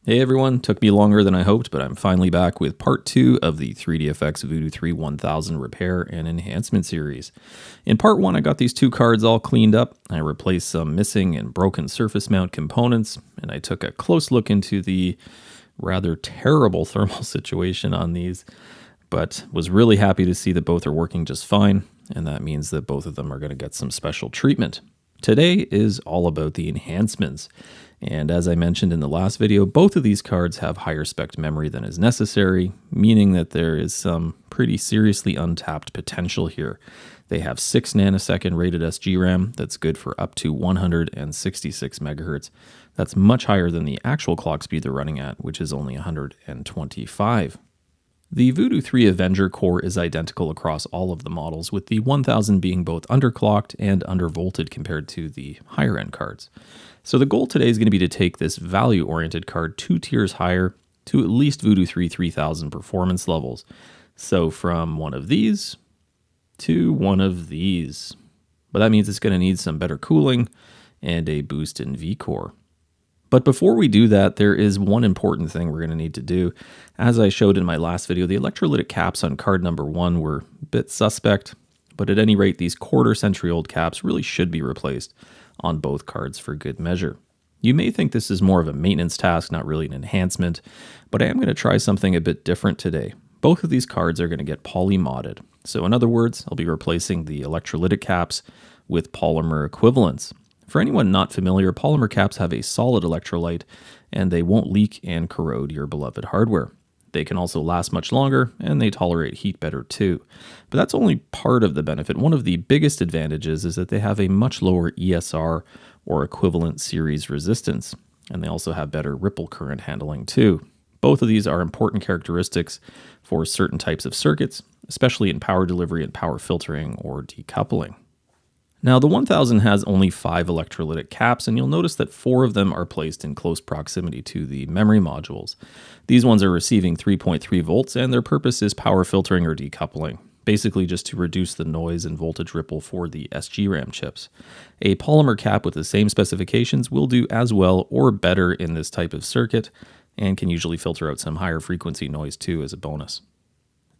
Hey everyone, took me longer than I hoped, but I'm finally back with part 2 of the 3dfx Voodoo 3 1000 repair and enhancement series. In part 1, I got these two cards all cleaned up, I replaced some missing and broken surface mount components, and I took a close look into the rather terrible thermal situation on these, but was really happy to see that both are working just fine, and that means that both of them are going to get some special treatment. Today is all about the enhancements. And as I mentioned in the last video, both of these cards have higher spec memory than is necessary, meaning that there is some pretty seriously untapped potential here. They have 6 nanosecond rated SGRAM that's good for up to 166 megahertz. That's much higher than the actual clock speed they're running at, which is only 125. The Voodoo 3 Avenger core is identical across all of the models, with the 1000 being both underclocked and undervolted compared to the higher end cards. So the goal today is going to be to take this value-oriented card 2 tiers higher to at least Voodoo 3 3000 performance levels. So from one of these to one of these. But that means it's going to need some better cooling and a boost in V-core. But before we do that, there is one important thing we're going to need to do. As I showed in my last video, the electrolytic caps on card number 1 were a bit suspect, but at any rate, these quarter-century-old caps really should be replaced on both cards for good measure. You may think this is more of a maintenance task, not really an enhancement, but I am going to try something a bit different today. Both of these cards are going to get poly-modded. So in other words, I'll be replacing the electrolytic caps with polymer equivalents. For anyone not familiar, polymer caps have a solid electrolyte, and they won't leak and corrode your beloved hardware. They can also last much longer, and they tolerate heat better too. But that's only part of the benefit. One of the biggest advantages is that they have a much lower ESR, or equivalent series resistance, and they also have better ripple current handling too. Both of these are important characteristics for certain types of circuits, especially in power delivery and power filtering or decoupling. Now, the 1000 has only 5 electrolytic caps, and you'll notice that 4 of them are placed in close proximity to the memory modules. These ones are receiving 3.3 volts, and their purpose is power filtering or decoupling, basically just to reduce the noise and voltage ripple for the SGRAM chips. A polymer cap with the same specifications will do as well or better in this type of circuit, and can usually filter out some higher frequency noise too as a bonus.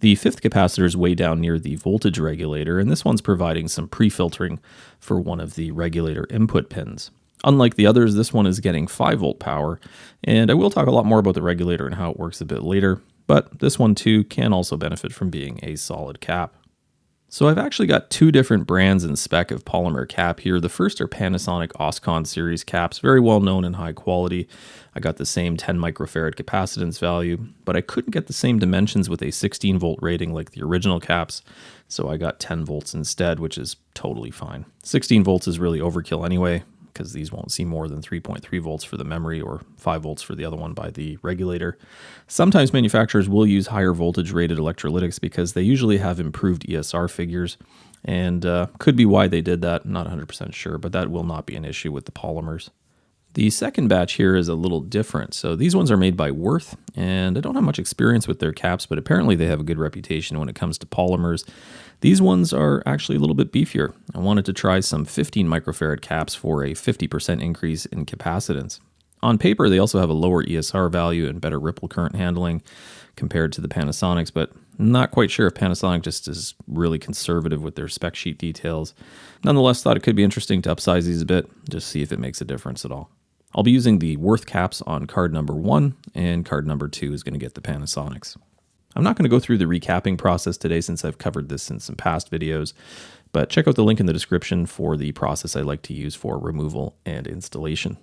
The 5th capacitor is way down near the voltage regulator, and this one's providing some pre-filtering for one of the regulator input pins. Unlike the others, this one is getting 5 volt power, and I will talk a lot more about the regulator and how it works a bit later, but this one too can also benefit from being a solid cap. So I've actually got 2 different brands and spec of polymer cap here. The first are Panasonic OS-CON series caps, very well known and high quality. I got the same 10 microfarad capacitance value, but I couldn't get the same dimensions with a 16 volt rating like the original caps, so I got 10 volts instead, which is totally fine. 16 volts is really overkill anyway, because these won't see more than 3.3 volts for the memory or 5 volts for the other one by the regulator. Sometimes manufacturers will use higher voltage rated electrolytics because they usually have improved ESR figures, and could be why they did that. I'm not 100% sure, but that will not be an issue with the polymers. The second batch here is a little different. So these ones are made by Wurth, and I don't have much experience with their caps, but apparently they have a good reputation when it comes to polymers. These ones are actually a little bit beefier. I wanted to try some 15 microfarad caps for a 50% increase in capacitance. On paper, they also have a lower ESR value and better ripple current handling compared to the Panasonics, but not quite sure if Panasonic just is really conservative with their spec sheet details. Nonetheless, thought it could be interesting to upsize these a bit, just see if it makes a difference at all. I'll be using the Wurth caps on card number 1, and card number 2 is going to get the Panasonics. I'm not going to go through the recapping process today since I've covered this in some past videos, but check out the link in the description for the process I like to use for removal and installation.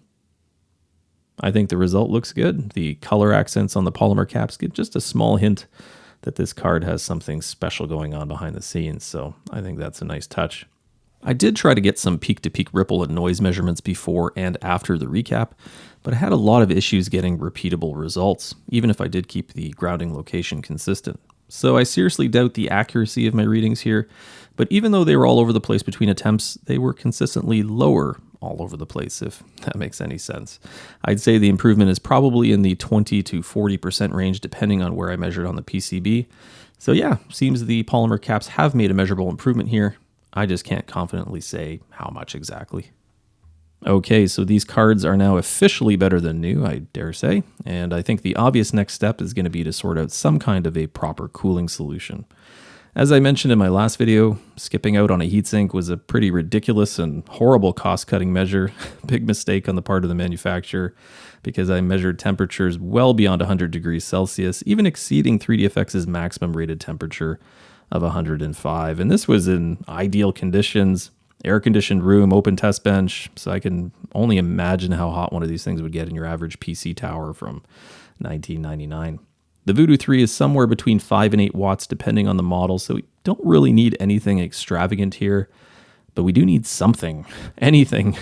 I think the result looks good. The color accents on the polymer caps give just a small hint that this card has something special going on behind the scenes, so I think that's a nice touch. I did try to get some peak-to-peak ripple and noise measurements before and after the recap, but I had a lot of issues getting repeatable results, even if I did keep the grounding location consistent. So I seriously doubt the accuracy of my readings here, but even though they were all over the place between attempts, they were consistently lower all over the place, if that makes any sense. I'd say the improvement is probably in the 20 to 40% range, depending on where I measured on the PCB. So yeah, seems the polymer caps have made a measurable improvement here. I just can't confidently say how much exactly. Okay, so these cards are now officially better than new, I dare say, and I think the obvious next step is going to be to sort out some kind of a proper cooling solution. As I mentioned in my last video, skipping out on a heatsink was a pretty ridiculous and horrible cost-cutting measure. Big mistake on the part of the manufacturer, because I measured temperatures well beyond 100 degrees Celsius, even exceeding 3dfx's maximum rated temperature of 105. And this was in ideal conditions, air-conditioned room, open test bench, so I can only imagine how hot one of these things would get in your average PC tower from 1999. The Voodoo 3 is somewhere between 5 and 8 watts depending on the model, so we don't really need anything extravagant here, but we do need something, anything.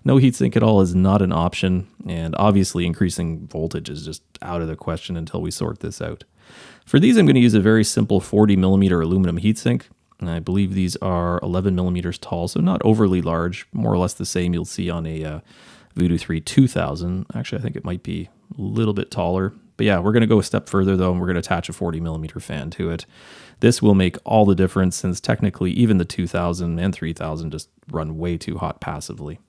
No heatsink at all is not an option, and obviously increasing voltage is just out of the question until we sort this out. For these, I'm going to use a very simple 40 millimeter aluminum heatsink. And I believe these are 11 millimeters tall, so not overly large, more or less the same you'll see on a Voodoo 3 2000. Actually, I think it might be a little bit taller. But yeah, we're going to go a step further though, and we're going to attach a 40 millimeter fan to it. This will make all the difference, since technically even the 2000 and 3000 just run way too hot passively.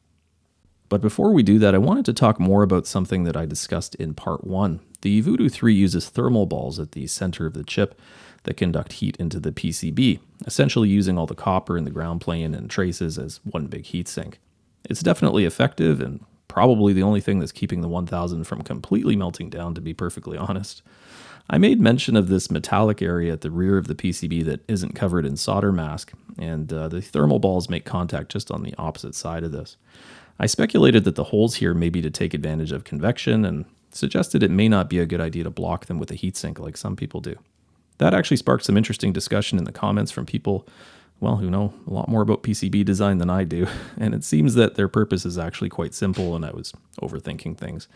But before we do that, I wanted to talk more about something that I discussed in part 1. The Voodoo 3 uses thermal balls at the center of the chip that conduct heat into the PCB, essentially using all the copper in the ground plane and traces as one big heatsink. It's definitely effective and probably the only thing that's keeping the 1000 from completely melting down, to be perfectly honest. I made mention of this metallic area at the rear of the PCB that isn't covered in solder mask, and the thermal balls make contact just on the opposite side of this. I speculated that the holes here may be to take advantage of convection, and suggested it may not be a good idea to block them with a heatsink like some people do. That actually sparked some interesting discussion in the comments from people, well, who know a lot more about PCB design than I do, and it seems that their purpose is actually quite simple, and I was overthinking things.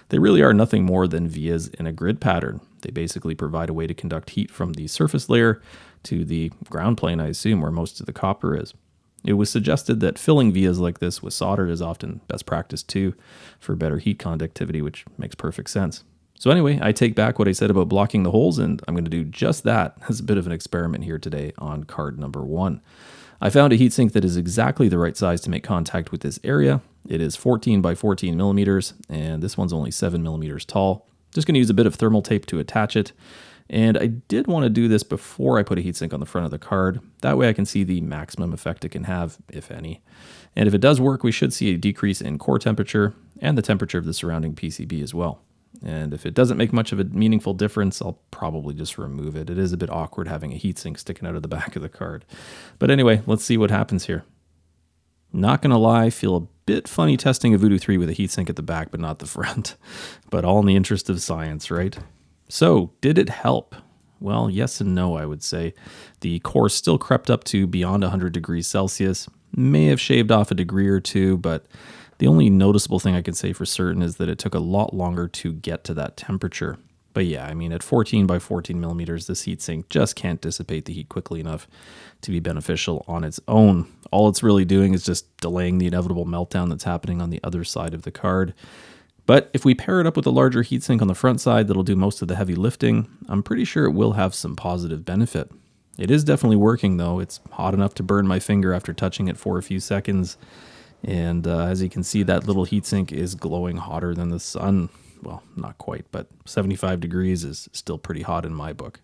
They really are nothing more than vias in a grid pattern. They basically provide a way to conduct heat from the surface layer to the ground plane, I assume, where most of the copper is. It was suggested that filling vias like this with solder is often best practice too, for better heat conductivity, which makes perfect sense. So anyway, I take back what I said about blocking the holes, and I'm going to do just that as a bit of an experiment here today on card number 1. I found a heatsink that is exactly the right size to make contact with this area. It is 14 by 14 millimeters, and this one's only 7 millimeters tall. Just going to use a bit of thermal tape to attach it. And I did want to do this before I put a heatsink on the front of the card. That way I can see the maximum effect it can have, if any. And if it does work, we should see a decrease in core temperature and the temperature of the surrounding PCB as well. And if it doesn't make much of a meaningful difference, I'll probably just remove it. It is a bit awkward having a heatsink sticking out of the back of the card. But anyway, let's see what happens here. Not gonna lie, feel a bit funny testing a Voodoo 3 with a heatsink at the back but not the front. But all in the interest of science, right? So, did it help? Well, yes and no, I would say. The core still crept up to beyond 100 degrees Celsius. May have shaved off a degree or two, but the only noticeable thing I can say for certain is that it took a lot longer to get to that temperature. But yeah, I mean, at 14 by 14 millimeters, this heatsink just can't dissipate the heat quickly enough to be beneficial on its own. All it's really doing is just delaying the inevitable meltdown that's happening on the other side of the card. But if we pair it up with a larger heatsink on the front side that'll do most of the heavy lifting, I'm pretty sure it will have some positive benefit. It is definitely working though. It's hot enough to burn my finger after touching it for a few seconds. And as you can see, that little heatsink is glowing hotter than the sun. Well, not quite, but 75 degrees is still pretty hot in my book.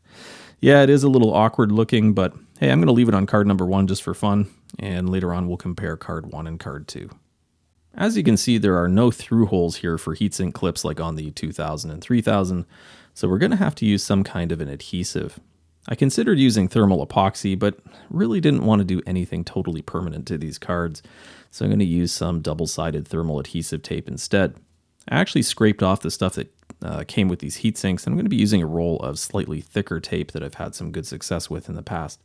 Yeah, it is a little awkward looking, but hey, I'm going to leave it on card number 1 just for fun. And later on, we'll compare card 1 and card 2. As you can see, there are no through holes here for heatsink clips like on the 2000 and 3000, so we're going to have to use some kind of an adhesive. I considered using thermal epoxy, but really didn't want to do anything totally permanent to these cards, so I'm going to use some double-sided thermal adhesive tape instead. I actually scraped off the stuff that came with these heatsinks, and I'm going to be using a roll of slightly thicker tape that I've had some good success with in the past.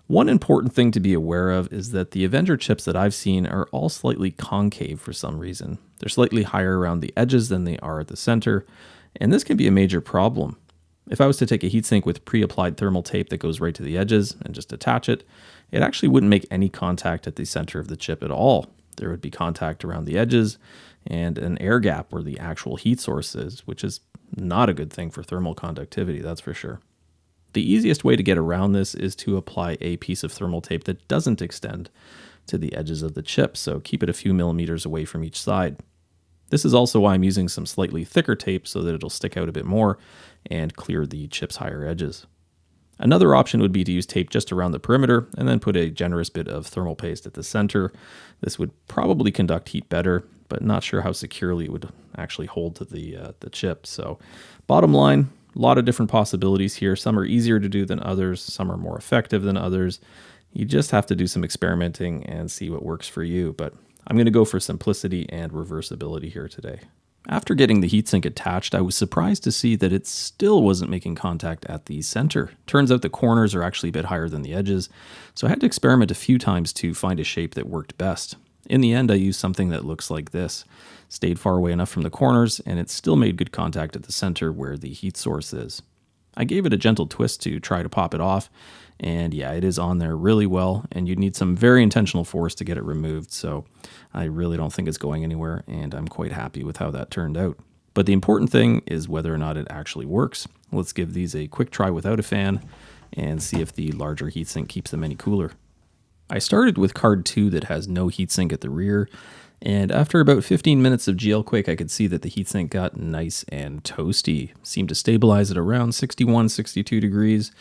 One important thing to be aware of is that the Avenger chips that I've seen are all slightly concave for some reason. They're slightly higher around the edges than they are at the center, and this can be a major problem. If I was to take a heatsink with pre-applied thermal tape that goes right to the edges and just attach it, it actually wouldn't make any contact at the center of the chip at all. There would be contact around the edges and an air gap where the actual heat source is, which is not a good thing for thermal conductivity, that's for sure. The easiest way to get around this is to apply a piece of thermal tape that doesn't extend to the edges of the chip, so keep it a few millimeters away from each side. This is also why I'm using some slightly thicker tape so that it'll stick out a bit more and clear the chip's higher edges. Another option would be to use tape just around the perimeter and then put a generous bit of thermal paste at the center. This would probably conduct heat better, but not sure how securely it would actually hold to the chip. So bottom line, a lot of different possibilities here. Some are easier to do than others. Some are more effective than others. You just have to do some experimenting and see what works for you. But I'm going to go for simplicity and reversibility here today. After getting the heatsink attached, I was surprised to see that it still wasn't making contact at the center. Turns out the corners are actually a bit higher than the edges, so I had to experiment a few times to find a shape that worked best. In the end, I used something that looks like this. Stayed far away enough from the corners, and it still made good contact at the center where the heat source is. I gave it a gentle twist to try to pop it off, and yeah, it is on there really well, and you'd need some very intentional force to get it removed, so I really don't think it's going anywhere, and I'm quite happy with how that turned out. But the important thing is whether or not it actually works. Let's give these a quick try without a fan, and see if the larger heatsink keeps them any cooler. I started with card 2 that has no heatsink at the rear, and after about 15 minutes of Chipquik, I could see that the heatsink got nice and toasty. Seemed to stabilize at around 61, 62 degrees.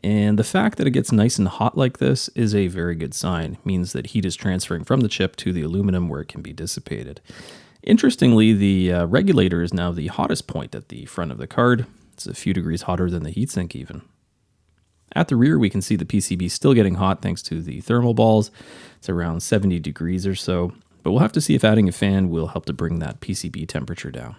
And the fact that it gets nice and hot like this is a very good sign. It means that heat is transferring from the chip to the aluminum where it can be dissipated. Interestingly, the regulator is now the hottest point at the front of the card. It's a few degrees hotter than the heatsink even. At the rear, we can see the PCB still getting hot thanks to the thermal balls. It's around 70 degrees or so. But we'll have to see if adding a fan will help to bring that PCB temperature down.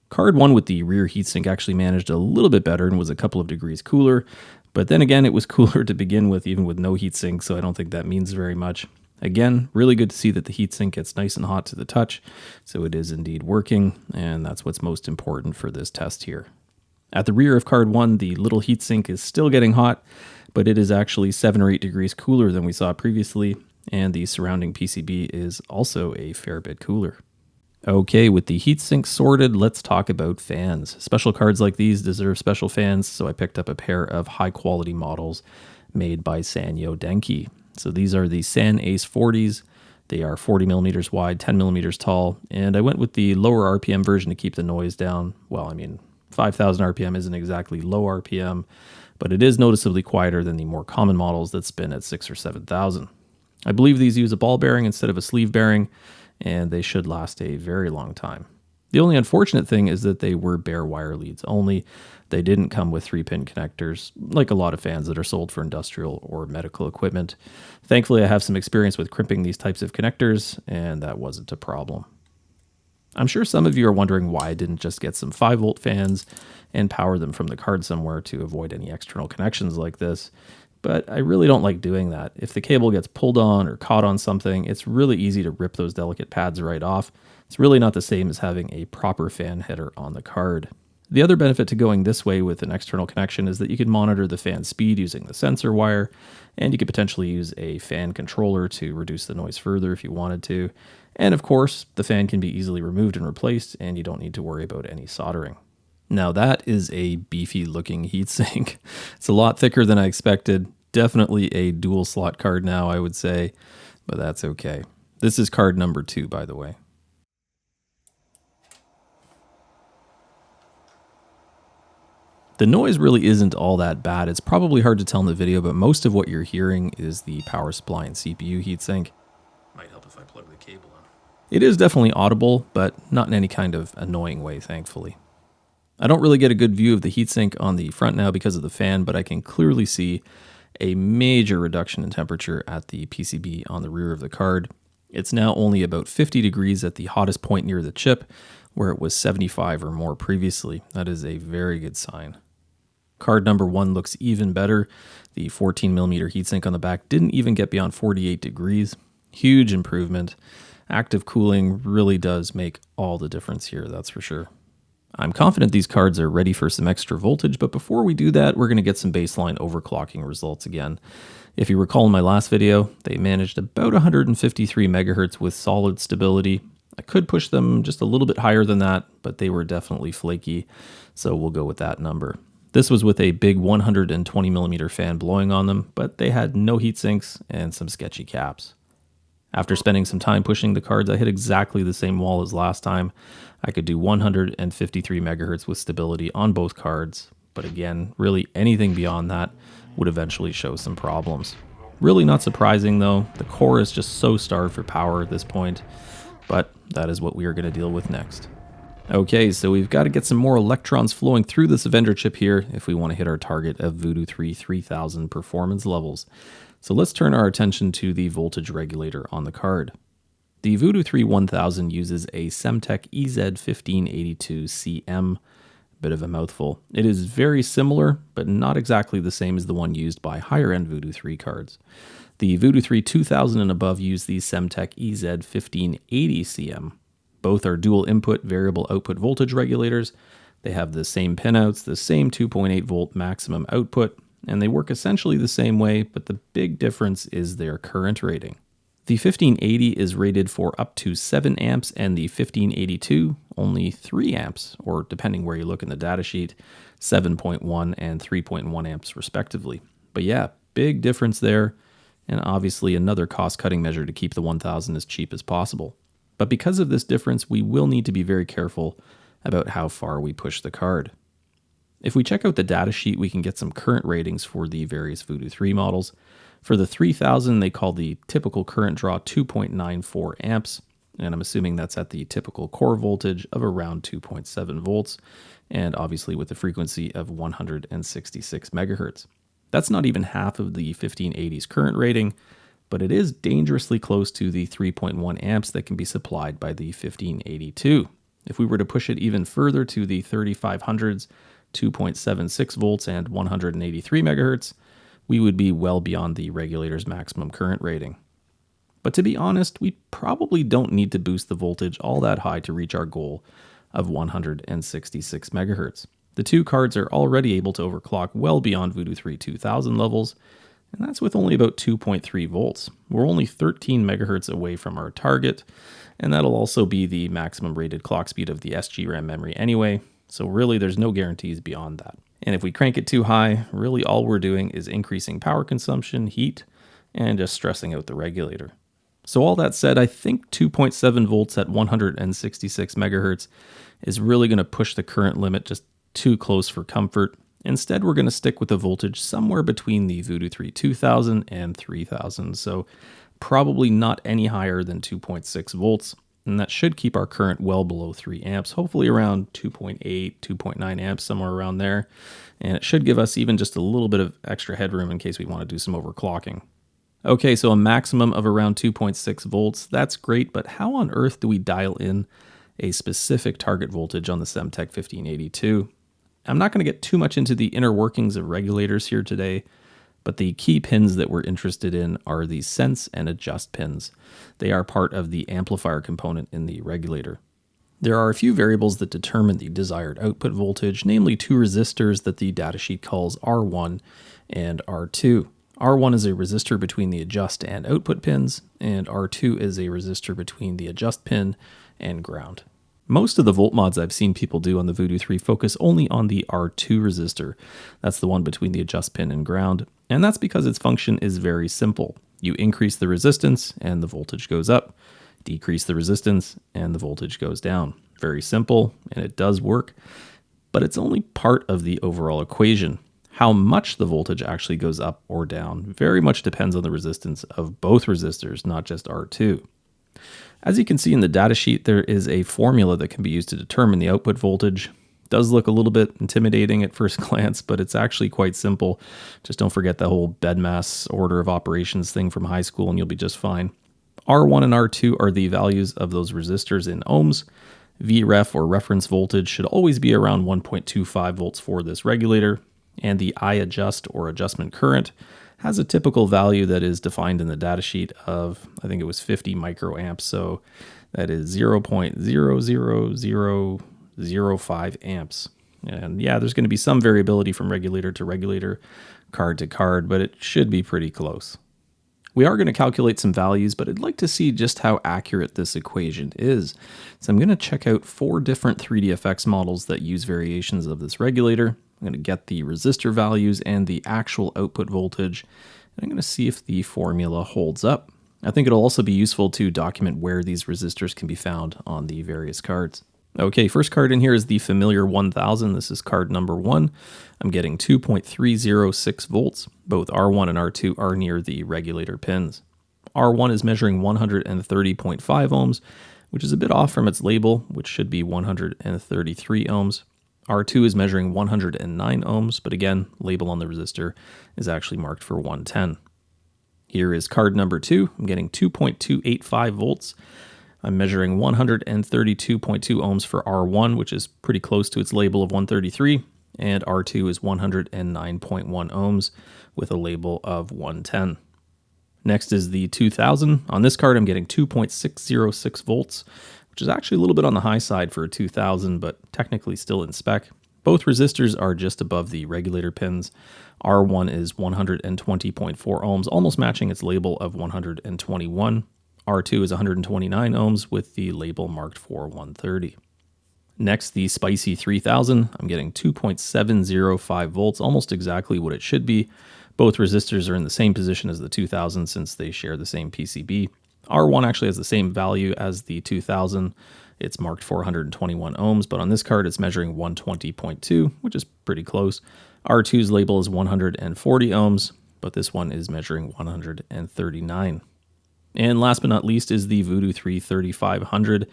Card 1 with the rear heatsink actually managed a little bit better and was a couple of degrees cooler, but then again it was cooler to begin with even with no heatsink, so I don't think that means very much. Again, really good to see that the heatsink gets nice and hot to the touch, so it is indeed working, and that's what's most important for this test here. At the rear of card 1, the little heatsink is still getting hot, but it is actually 7 or 8 degrees cooler than we saw previously, and the surrounding PCB is also a fair bit cooler. Okay, with the heatsink sorted, let's talk about fans. Special cards like these deserve special fans, so I picked up a pair of high quality models made by Sanyo Denki. So these are the San Ace 40s. They are 40 millimeters wide, 10 millimeters tall, and I went with the lower RPM version to keep the noise down. Well, I mean, 5,000 RPM isn't exactly low RPM, but it is noticeably quieter than the more common models that spin at 6,000 or 7,000. I believe these use a ball bearing instead of a sleeve bearing, and they should last a very long time. The only unfortunate thing is that they were bare wire leads only. They didn't come with 3-pin connectors, like a lot of fans that are sold for industrial or medical equipment. Thankfully, I have some experience with crimping these types of connectors, and that wasn't a problem. I'm sure some of you are wondering why I didn't just get some 5-volt fans and power them from the card somewhere to avoid any external connections like this. But I really don't like doing that. If the cable gets pulled on or caught on something, it's really easy to rip those delicate pads right off. It's really not the same as having a proper fan header on the card. The other benefit to going this way with an external connection is that you can monitor the fan speed using the sensor wire, and you could potentially use a fan controller to reduce the noise further if you wanted to. And of course, the fan can be easily removed and replaced, and you don't need to worry about any soldering. Now that is a beefy looking heatsink. It's a lot thicker than I expected. Definitely a dual slot card now, I would say, but that's okay. This is card number 2, by the way. The noise really isn't all that bad. It's probably hard to tell in the video, but most of what you're hearing is the power supply and CPU heatsink. Might help if I plug the cable in. It is definitely audible, but not in any kind of annoying way, thankfully. I don't really get a good view of the heatsink on the front now because of the fan, but I can clearly see a major reduction in temperature at the PCB on the rear of the card. It's now only about 50 degrees at the hottest point near the chip, where it was 75 or more previously. That is a very good sign. Card number 1 looks even better. The 14mm heatsink on the back didn't even get beyond 48 degrees. Huge improvement. Active cooling really does make all the difference here, that's for sure. I'm confident these cards are ready for some extra voltage, but before we do that, we're going to get some baseline overclocking results again. If you recall in my last video, they managed about 153 megahertz with solid stability. I could push them just a little bit higher than that, but they were definitely flaky, so we'll go with that number. This was with a big 120mm fan blowing on them, but they had no heat sinks and some sketchy caps. After spending some time pushing the cards, I hit exactly the same wall as last time. I could do 153 megahertz with stability on both cards, but again, really anything beyond that would eventually show some problems. Really not surprising though, the core is just so starved for power at this point, but that is what we are going to deal with next. Okay, so we've got to get some more electrons flowing through this Avenger chip here if we want to hit our target of Voodoo 3 3000 performance levels. So let's turn our attention to the voltage regulator on the card. The Voodoo 3 1000 uses a Semtech EZ1582CM, bit of a mouthful. It is very similar, but not exactly the same as the one used by higher-end Voodoo 3 cards. The Voodoo 3 2000 and above use the Semtech EZ1580CM. Both are dual input variable output voltage regulators. They have the same pinouts, the same 2.8 volt maximum output, and they work essentially the same way, but the big difference is their current rating. The 1580 is rated for up to 7 amps and the 1582 only 3 amps, or depending where you look in the datasheet, 7.1 and 3.1 amps respectively. But yeah, big difference there, and obviously another cost-cutting measure to keep the 1000 as cheap as possible. But because of this difference, we will need to be very careful about how far we push the card. If we check out the datasheet, we can get some current ratings for the various Voodoo 3 models. For the 3000, they call the typical current draw 2.94 amps, and I'm assuming that's at the typical core voltage of around 2.7 volts, and obviously with the frequency of 166 megahertz. That's not even half of the 1580's current rating, but it is dangerously close to the 3.1 amps that can be supplied by the 1582. If we were to push it even further to the 3500s, 2.76 volts and 183 megahertz, we would be well beyond the regulator's maximum current rating. But to be honest, we probably don't need to boost the voltage all that high to reach our goal of 166 megahertz. The two cards are already able to overclock well beyond Voodoo 3 2000 levels, and that's with only about 2.3 volts. We're only 13 megahertz away from our target, and that'll also be the maximum rated clock speed of the SGRAM memory anyway, so really there's no guarantees beyond that. And if we crank it too high, really all we're doing is increasing power consumption, heat, and just stressing out the regulator. So all that said, I think 2.7 volts at 166 megahertz is really going to push the current limit just too close for comfort. Instead, we're going to stick with a voltage somewhere between the Voodoo 3 2000 and 3000, so probably not any higher than 2.6 volts, and that should keep our current well below 3 amps, hopefully around 2.8, 2.9 amps, somewhere around there, and it should give us even just a little bit of extra headroom in case we want to do some overclocking. Okay, so a maximum of around 2.6 volts, that's great, but how on earth do we dial in a specific target voltage on the Semtech 1582? I'm not going to get too much into the inner workings of regulators here today, but the key pins that we're interested in are the sense and adjust pins. They are part of the amplifier component in the regulator. There are a few variables that determine the desired output voltage, namely two resistors that the datasheet calls R1 and R2. R1 is a resistor between the adjust and output pins, and R2 is a resistor between the adjust pin and ground. Most of the volt mods I've seen people do on the Voodoo 3 focus only on the R2 resistor. That's the one between the adjust pin and ground, and that's because its function is very simple. You increase the resistance and the voltage goes up, decrease the resistance and the voltage goes down. Very simple, and it does work, but it's only part of the overall equation. How much the voltage actually goes up or down very much depends on the resistance of both resistors, not just R2. As you can see in the datasheet, there is a formula that can be used to determine the output voltage. It does look a little bit intimidating at first glance, but it's actually quite simple. Just don't forget the whole BEDMAS order of operations thing from high school and you'll be just fine. R1 and R2 are the values of those resistors in ohms. Vref, or reference voltage, should always be around 1.25 volts for this regulator, and the I-adjust, or adjustment current, has a typical value that is defined in the datasheet of, I think it was 50 microamps, so that is 0.00005 amps. And yeah, there's going to be some variability from regulator to regulator, card to card, but it should be pretty close. We are going to calculate some values, but I'd like to see just how accurate this equation is. So I'm going to check out 4 different 3dfx models that use variations of this regulator. I'm going to get the resistor values and the actual output voltage, and I'm going to see if the formula holds up. I think it'll also be useful to document where these resistors can be found on the various cards. Okay, first card in here is the familiar 1000. This is card number 1. I'm getting 2.306 volts. Both R1 and R2 are near the regulator pins. R1 is measuring 130.5 ohms, which is a bit off from its label, which should be 133 ohms. R2 is measuring 109 ohms, but again, label on the resistor is actually marked for 110. Here is card number 2. I'm getting 2.285 volts. I'm measuring 132.2 ohms for R1, which is pretty close to its label of 133, and R2 is 109.1 ohms with a label of 110. Next is the 2000. On this card, I'm getting 2.606 volts, which is actually a little bit on the high side for a 2000, but technically still in spec. Both resistors are just above the regulator pins. R1 is 120.4 ohms, almost matching its label of 121. R2 is 129 ohms with the label marked for 130. Next, the spicy 3000. I'm getting 2.705 volts, almost exactly what it should be. Both resistors are in the same position as the 2000 since they share the same PCB. R1 actually has the same value as the 2000. It's marked for 121 ohms, but on this card it's measuring 120.2, which is pretty close. R2's label is 140 ohms, but this one is measuring 139. And last but not least is the Voodoo 3 3500.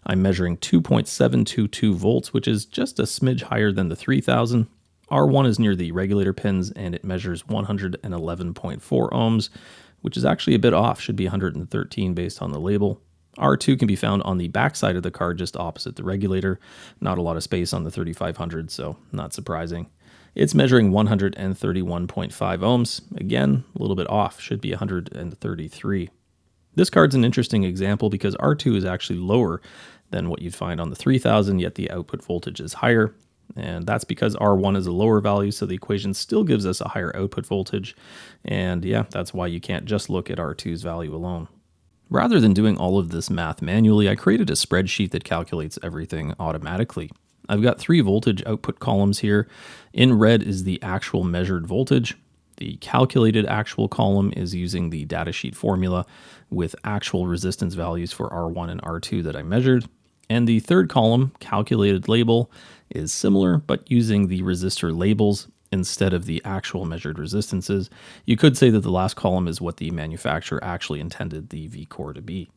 I'm measuring 2.722 volts, which is just a smidge higher than the 3000. R1 is near the regulator pins and it measures 111.4 ohms, which is actually a bit off, should be 113 based on the label. R2 can be found on the back side of the card just opposite the regulator. Not a lot of space on the 3500, so not surprising. It's measuring 131.5 ohms. Again, a little bit off, should be 133. This card's an interesting example because R2 is actually lower than what you'd find on the 3000, yet the output voltage is higher. And that's because R1 is a lower value, so the equation still gives us a higher output voltage. And yeah, that's why you can't just look at R2's value alone. Rather than doing all of this math manually, I created a spreadsheet that calculates everything automatically. I've got 3 voltage output columns here. In red is the actual measured voltage. The calculated actual column is using the datasheet formula with actual resistance values for R1 and R2 that I measured. And the third column, calculated label, is similar, but using the resistor labels instead of the actual measured resistances. You could say that the last column is what the manufacturer actually intended the V-core to be.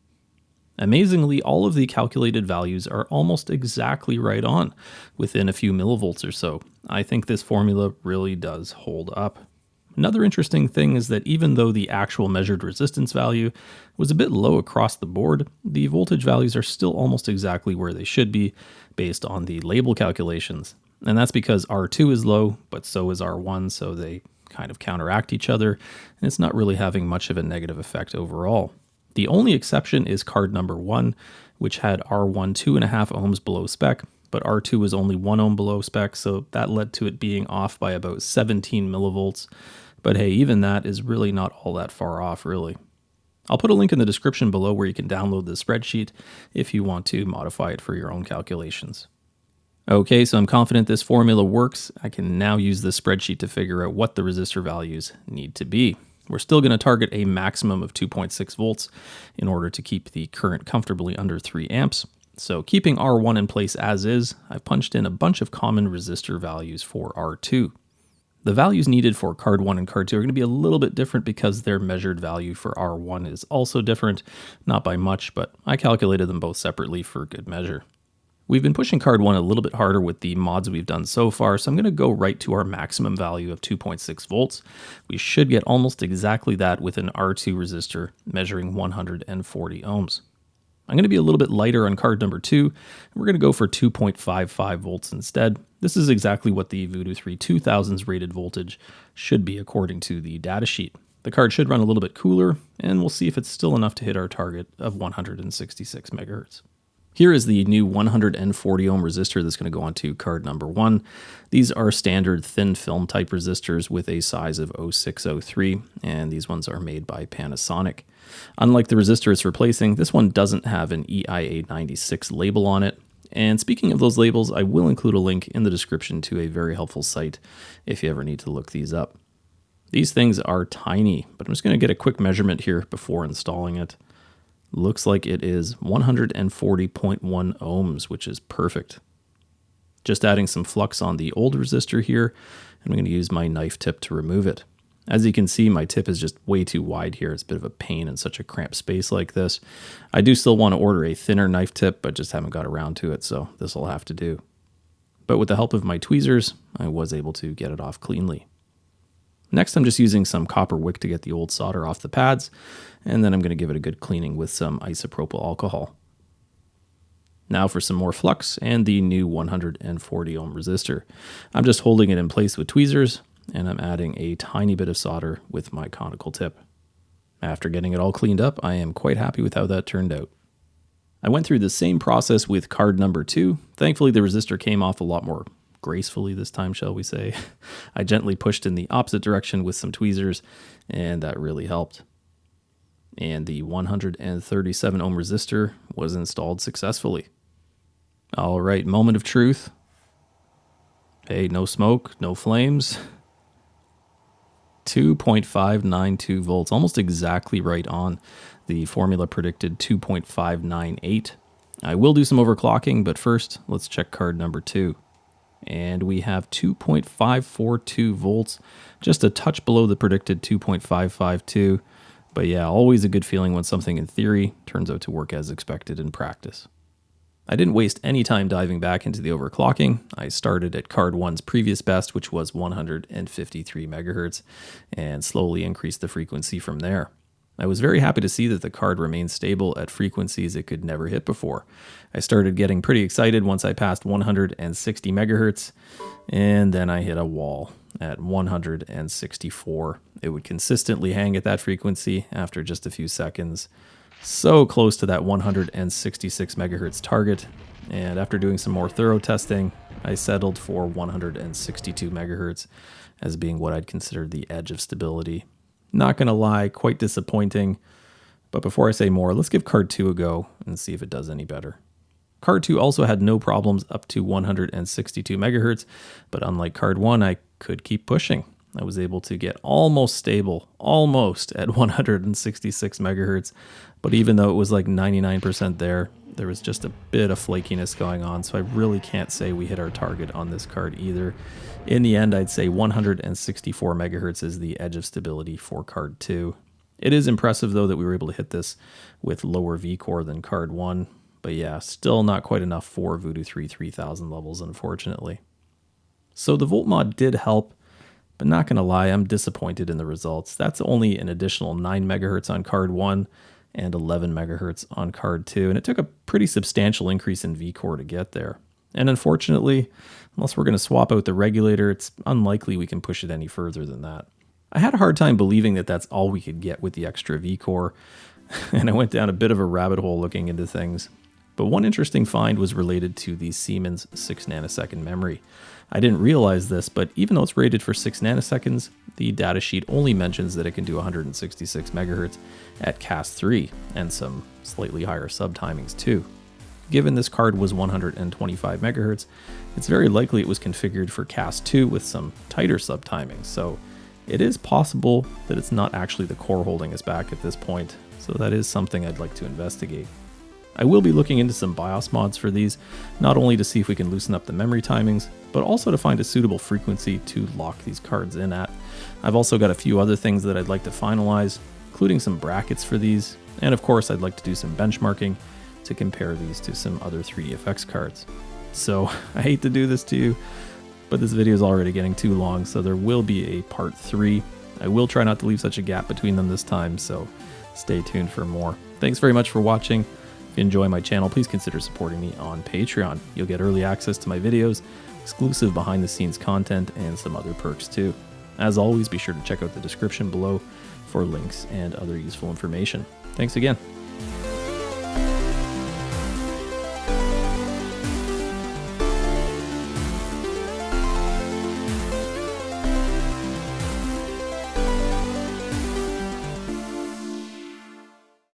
Amazingly, all of the calculated values are almost exactly right on, within a few millivolts or so. I think this formula really does hold up. Another interesting thing is that even though the actual measured resistance value was a bit low across the board, the voltage values are still almost exactly where they should be based on the label calculations. And that's because R2 is low, but so is R1, so they kind of counteract each other, and it's not really having much of a negative effect overall. The only exception is card number 1, which had R1 2.5 ohms below spec, but R2 was only 1 ohm below spec, so that led to it being off by about 17 millivolts. But hey, even that is really not all that far off, really. I'll put a link in the description below where you can download the spreadsheet if you want to modify it for your own calculations. Okay, so I'm confident this formula works. I can now use this spreadsheet to figure out what the resistor values need to be. We're still going to target a maximum of 2.6 volts in order to keep the current comfortably under 3 amps. So keeping R1 in place as is, I've punched in a bunch of common resistor values for R2. The values needed for card 1 and card 2 are going to be a little bit different because their measured value for R1 is also different, not by much, but I calculated them both separately for good measure. We've been pushing card 1 a little bit harder with the mods we've done so far, so I'm going to go right to our maximum value of 2.6 volts. We should get almost exactly that with an R2 resistor measuring 140 ohms. I'm going to be a little bit lighter on card number 2, and we're going to go for 2.55 volts instead. This is exactly what the Voodoo 3 2000's rated voltage should be according to the datasheet. The card should run a little bit cooler, and we'll see if it's still enough to hit our target of 166 megahertz. Here is the new 140 ohm resistor that's going to go onto card number 1. These are standard thin film type resistors with a size of 0603, and these ones are made by Panasonic. Unlike the resistor it's replacing, this one doesn't have an EIA 96 label on it. And speaking of those labels, I will include a link in the description to a very helpful site if you ever need to look these up. These things are tiny, but I'm just going to get a quick measurement here before installing it. Looks like it is 140.1 ohms, which is perfect. Just adding some flux on the old resistor here, and I'm going to use my knife tip to remove it. As you can see, my tip is just way too wide here. It's a bit of a pain in such a cramped space like this. I do still want to order a thinner knife tip, but just haven't got around to it, so this will have to do. But with the help of my tweezers, I was able to get it off cleanly. Next, I'm just using some copper wick to get the old solder off the pads, and then I'm going to give it a good cleaning with some isopropyl alcohol. Now for some more flux and the new 140 ohm resistor. I'm just holding it in place with tweezers, and I'm adding a tiny bit of solder with my conical tip. After getting it all cleaned up, I am quite happy with how that turned out. I went through the same process with card number 2. Thankfully, the resistor came off a lot more gracefully this time, shall we say. I gently pushed in the opposite direction with some tweezers, and that really helped. And the 137 ohm resistor was installed successfully. All right, moment of truth. Hey, no smoke, no flames. 2.592 volts, almost exactly right on. The formula predicted 2.598. I will do some overclocking, but first, let's check card number 2. And we have 2.542 volts, just a touch below the predicted 2.552. But yeah, always a good feeling when something in theory turns out to work as expected in practice. I didn't waste any time diving back into the overclocking. I started at card 1's previous best, which was 153 megahertz, and slowly increased the frequency from there. I was very happy to see that the card remained stable at frequencies it could never hit before. I started getting pretty excited once I passed 160 megahertz, and then I hit a wall at 164. It would consistently hang at that frequency after just a few seconds, so close to that 166 megahertz target. And after doing some more thorough testing, I settled for 162 megahertz as being what I'd consider the edge of stability. Not gonna lie, quite disappointing. But before I say more, let's give card 2 a go and see if it does any better. Card 2 also had no problems up to 162 megahertz, but unlike card 1, I could keep pushing. I was able to get almost stable, almost at 166 megahertz, but even though it was like 99% there was just a bit of flakiness going on, so I really can't say we hit our target on this card either. In the end, I'd say 164 megahertz is the edge of stability for card 2. It is impressive though that we were able to hit this with lower V-core than card 1, but yeah, still not quite enough for Voodoo 3 3000 levels, unfortunately. So the volt mod did help, but not gonna lie, I'm disappointed in the results. That's only an additional 9 megahertz on card 1 and 11 megahertz on card 2, and it took a pretty substantial increase in V-core to get there. And unfortunately, unless we're gonna swap out the regulator, it's unlikely we can push it any further than that. I had a hard time believing that that's all we could get with the extra V-core, and I went down a bit of a rabbit hole looking into things. But one interesting find was related to the Siemens 6 nanosecond memory. I didn't realize this, but even though it's rated for 6 nanoseconds, the datasheet only mentions that it can do 166 megahertz at CAS3 and some slightly higher subtimings too. Given this card was 125 megahertz, it's very likely it was configured for CAS2 with some tighter subtimings, so it is possible that it's not actually the core holding us back at this point, so that is something I'd like to investigate. I will be looking into some BIOS mods for these, not only to see if we can loosen up the memory timings, but also to find a suitable frequency to lock these cards in at. I've also got a few other things that I'd like to finalize, including some brackets for these, and of course I'd like to do some benchmarking to compare these to some other 3dfx cards. So I hate to do this to you, but this video is already getting too long, so there will be a part 3. I will try not to leave such a gap between them this time, so stay tuned for more. Thanks very much for watching. If you enjoy my channel, please consider supporting me on Patreon. You'll get early access to my videos, exclusive behind the scenes content, and some other perks too. As always, be sure to check out the description below for links and other useful information. Thanks again.